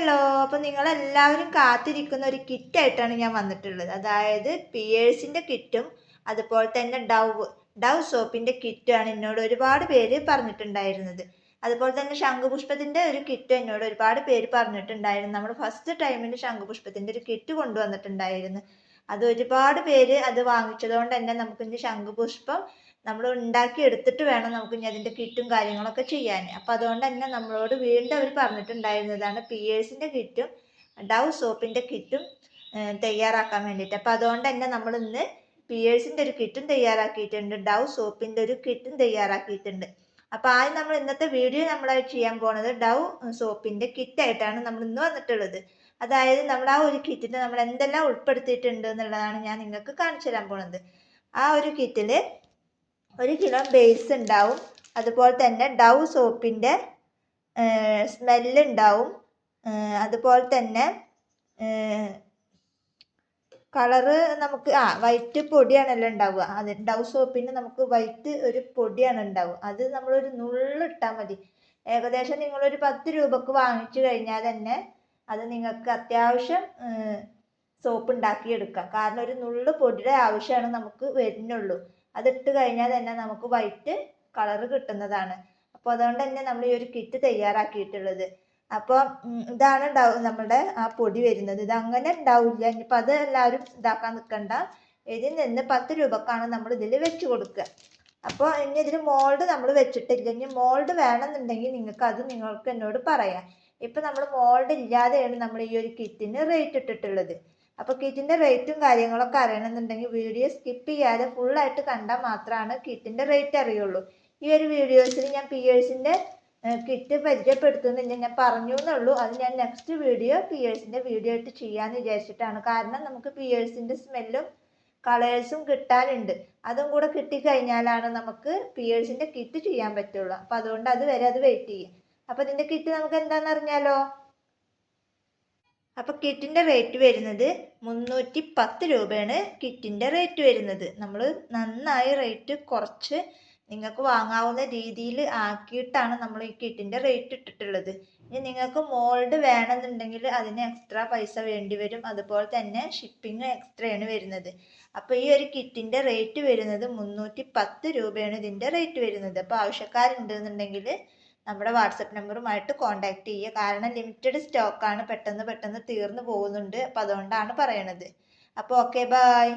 Hello, അപ്പോൾ നിങ്ങളെല്ലാവരും കാത്തിരിക്കുന്ന ഒരു കിറ്റായിട്ടാണ് ഞാൻ വന്നിട്ടുള്ളത്. അതായത് പിയേഴ്സിൻ്റെ കിറ്റും അതുപോലെ തന്നെ ഡവ് സോപ്പിൻ്റെ കിറ്റുമാണ് എന്നോട് ഒരുപാട് പേര് പറഞ്ഞിട്ടുണ്ടായിരുന്നത്. അതുപോലെ തന്നെ ശംഖുപുഷ്പത്തിൻ്റെ ഒരു കിറ്റ് എന്നോട് ഒരുപാട് പേര് പറഞ്ഞിട്ടുണ്ടായിരുന്നു. നമ്മൾ ഫസ്റ്റ് ടൈമിൽ ശംഖുപുഷ്പത്തിൻ്റെ ഒരു കിറ്റ് കൊണ്ടുവന്നിട്ടുണ്ടായിരുന്നു. അത് ഒരുപാട് പേര് അത് വാങ്ങിച്ചതുകൊണ്ട് തന്നെ നമുക്കിന്ന് ശംഖുപുഷ്പം നമ്മൾ ഉണ്ടാക്കി എടുത്തിട്ട് വേണം നമുക്ക് ഇനി അതിൻ്റെ കിറ്റും കാര്യങ്ങളൊക്കെ ചെയ്യാൻ. അപ്പോൾ അതുകൊണ്ട് തന്നെ നമ്മളോട് വീണ്ടും അവർ പറഞ്ഞിട്ടുണ്ടായിരുന്നതാണ് പിയേഴ്സിൻ്റെ കിറ്റും ഡവ് സോപ്പിൻ്റെ കിറ്റും തയ്യാറാക്കാൻ വേണ്ടിയിട്ട്. അപ്പോൾ അതുകൊണ്ട് തന്നെ നമ്മൾ ഇന്ന് പിയേഴ്സിൻ്റെ ഒരു കിറ്റും തയ്യാറാക്കിയിട്ടുണ്ട്, ഡവ് സോപ്പിൻ്റെ ഒരു കിറ്റും തയ്യാറാക്കിയിട്ടുണ്ട്. അപ്പോൾ ആദ്യം നമ്മൾ ഇന്നത്തെ വീഡിയോ നമ്മളായി ചെയ്യാൻ പോണത് ഡവ് സോപ്പിൻ്റെ കിറ്റായിട്ടാണ് നമ്മൾ ഇന്ന് വന്നിട്ടുള്ളത്. അതായത് നമ്മൾ ആ ഒരു കിറ്റിൽ നമ്മൾ എന്തെല്ലാം ഉൾപ്പെടുത്തിയിട്ടുണ്ട് എന്നുള്ളതാണ് ഞാൻ നിങ്ങൾക്ക് കാണിച്ചു തരാൻ പോണത്. ആ ഒരു കിറ്റിൽ 1 കിലോ ബേസ് ഉണ്ടാവും, അതുപോലെ തന്നെ ഡവ് സോപ്പിൻ്റെ സ്മെല്ല് ഉണ്ടാവും, അതുപോലെ തന്നെ കളറ് നമുക്ക് വൈറ്റ് പൊടിയാണല്ലോ ഉണ്ടാവുക. അത് ഡവ് സോപ്പിന് നമുക്ക് വൈറ്റ് ഒരു പൊടിയാണ് ഉണ്ടാവുക. അത് നമ്മളൊരു നുള്ളിട്ടാൽ മതി. ഏകദേശം നിങ്ങളൊരു 10 രൂപക്ക് വാങ്ങിച്ചു കഴിഞ്ഞാൽ തന്നെ അത് നിങ്ങൾക്ക് അത്യാവശ്യം സോപ്പ് ഉണ്ടാക്കിയെടുക്കാം. കാരണം ഒരു നുള്ളു പൊടിയുടെ ആവശ്യമാണ് നമുക്ക് വരുന്നുള്ളൂ. അതിട്ട് കഴിഞ്ഞാൽ തന്നെ നമുക്ക് വൈറ്റ് കളറ് കിട്ടുന്നതാണ്. അപ്പോൾ അതുകൊണ്ട് തന്നെ നമ്മൾ ഈ ഒരു കിറ്റ് തയ്യാറാക്കിയിട്ടുള്ളത്. അപ്പോൾ ഇതാണ് നമ്മുടെ ആ പൊടി വരുന്നത്. ഇത് അങ്ങനെ ഉണ്ടാവില്ല. ഇനിയിപ്പോൾ അത് എല്ലാവരും ഇതാക്കാൻ നിൽക്കണ്ട. ഇതിൽ നിന്ന് 10 രൂപക്കാണ് നമ്മൾ ഇതിൽ വെച്ച് കൊടുക്കുക. അപ്പോൾ ഇനി ഇതിൽ മോൾഡ് നമ്മൾ വെച്ചിട്ടില്ല. ഇനി മോൾഡ് വേണമെന്നുണ്ടെങ്കിൽ നിങ്ങൾക്ക് എന്നോട് പറയാം. ഇപ്പം നമ്മൾ മോൾഡ് ഇല്ലാതെയാണ് നമ്മൾ ഈ ഒരു കിറ്റിന് റേറ്റ് ഇട്ടിട്ടുള്ളത്. അപ്പോൾ കിറ്റിൻ്റെ റേറ്റും കാര്യങ്ങളൊക്കെ അറിയണമെന്നുണ്ടെങ്കിൽ വീഡിയോ സ്കിപ്പ് ചെയ്യാതെ ഫുള്ളായിട്ട് കണ്ടാൽ മാത്രമാണ് കിറ്റിൻ്റെ റേറ്റ് അറിയുള്ളൂ. ഈ ഒരു വീഡിയോസിൽ ഞാൻ പിയേഴ്സിൻ്റെ കിറ്റ് പരിചയപ്പെടുത്തുന്നില്ല, ഞാൻ പറഞ്ഞു എന്നുള്ളൂ. അത് ഞാൻ നെക്സ്റ്റ് വീഡിയോ പിയേഴ്സിൻ്റെ വീഡിയോ ആയിട്ട് ചെയ്യാമെന്ന് വിചാരിച്ചിട്ടാണ്. കാരണം നമുക്ക് പിയേഴ്സിൻ്റെ സ്മെല്ലും കളേഴ്സും കിട്ടാനുണ്ട്. അതും കൂടെ കിട്ടിക്കഴിഞ്ഞാലാണ് നമുക്ക് പിയേഴ്സിൻ്റെ കിറ്റ് ചെയ്യാൻ പറ്റുള്ളൂ. അപ്പോൾ അതുകൊണ്ട് അതുവരെ അത് വെയിറ്റ് ചെയ്യും. അപ്പോൾ ഇതിൻ്റെ കിറ്റ് നമുക്ക് എന്താണെന്ന് അറിഞ്ഞാലോ? അപ്പോൾ കിറ്റിൻ്റെ റേറ്റ് വരുന്നത് 310 രൂപയാണ് കിറ്റിൻ്റെ റേറ്റ് വരുന്നത്. നമ്മൾ നന്നായി റേറ്റ് കുറച്ച് നിങ്ങൾക്ക് വാങ്ങാവുന്ന രീതിയിൽ ആക്കിയിട്ടാണ് നമ്മൾ ഈ കിറ്റിൻ്റെ റേറ്റ് ഇട്ടിട്ടുള്ളത്. ഇനി നിങ്ങൾക്ക് മോൾഡ് വേണമെന്നുണ്ടെങ്കിൽ അതിന് എക്സ്ട്രാ പൈസ വേണ്ടി വരും. അതുപോലെ തന്നെ ഷിപ്പിംഗ് എക്സ്ട്രയാണ് വരുന്നത്. അപ്പോൾ ഈ ഒരു കിറ്റിൻ്റെ റേറ്റ് വരുന്നത് 310 രൂപയാണ് ഇതിൻ്റെ റേറ്റ് വരുന്നത്. അപ്പോൾ ആവശ്യക്കാരുണ്ടെന്നുണ്ടെങ്കിൽ നമ്മുടെ വാട്സപ്പ് നമ്പറുമായിട്ട് കോൺടാക്ട് ചെയ്യുക. കാരണം ലിമിറ്റഡ് സ്റ്റോക്കാണ്, പെട്ടെന്ന് തീർന്നു പോകുന്നുണ്ട്. അപ്പോൾ അതുകൊണ്ടാണ് പറയണത്. അപ്പോൾ ഓക്കെ, ബൈ.